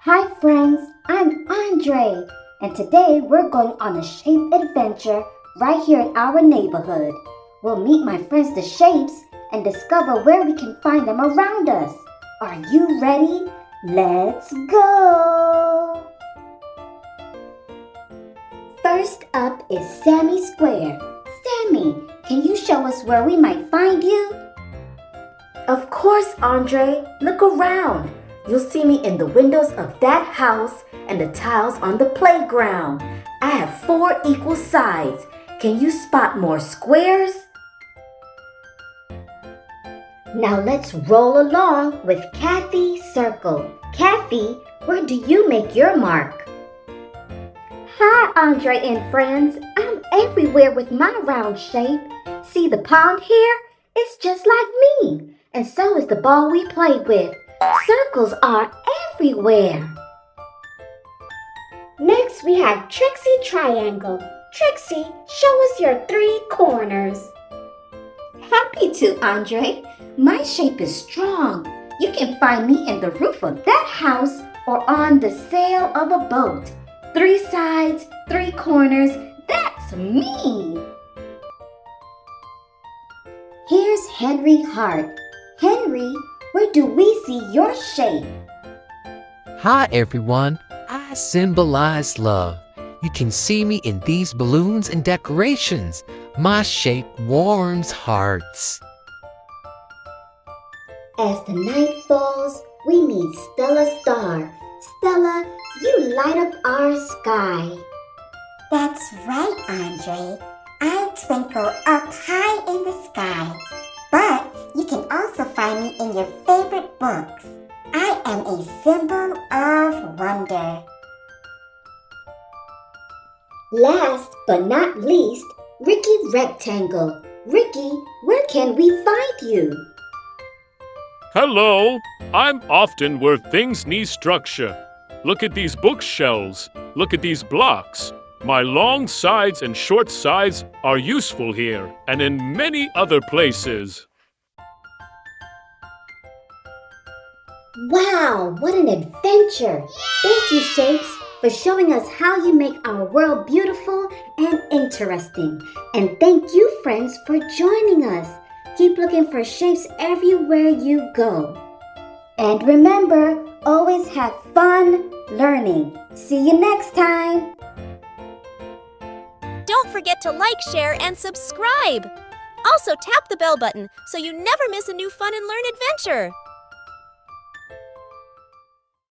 Hi friends, I'm Andre, and today we're going on a shape adventure right here in our neighborhood. We'll meet my friends the shapes and discover where we can find them around us. Are you ready? Let's go! First up is Sammy Square. Sammy, can you show us where we might find you? Of course, Andre. Look around. You'll see me in the windows of that house and the tiles on the playground. I have 4 equal sides. Can you spot more squares? Now let's roll along with Kathy's circle. Kathy, where do you make your mark? Hi, Andre and friends. I'm everywhere with my round shape. See the pond here? It's just like me. And so is the ball we play with. Circles are everywhere. Next, we have Trixie Triangle. Trixie, show us your 3 corners. Happy to, Andre. My shape is strong. You can find me in the roof of that house or on the sail of a boat. 3 sides, 3 corners. That's me. Here's Henry Hart. Henry, where do we see your shape? Hi everyone, I symbolize love. You can see me in these balloons and decorations. My shape warms hearts. As the night falls, we meet Stella Star. Stella, you light up our sky. That's right, Andre. I twinkle up high in the sky. But you can also find me in your favorite books. I am a symbol of wonder. Last but not least, Ricky Rectangle. Ricky, where can we find you? Hello, I'm often where things need structure. Look at these bookshelves. Look at these blocks. My long sides and short sides are useful here and in many other places. Wow, what an adventure! Thank you, Shapes, for showing us how you make our world beautiful and interesting. And thank you, friends, for joining us. Keep looking for shapes everywhere you go. And remember, always have fun learning. See you next time. Don't forget to like, share, and subscribe. Also, tap the bell button so you never miss a new fun and learn adventure.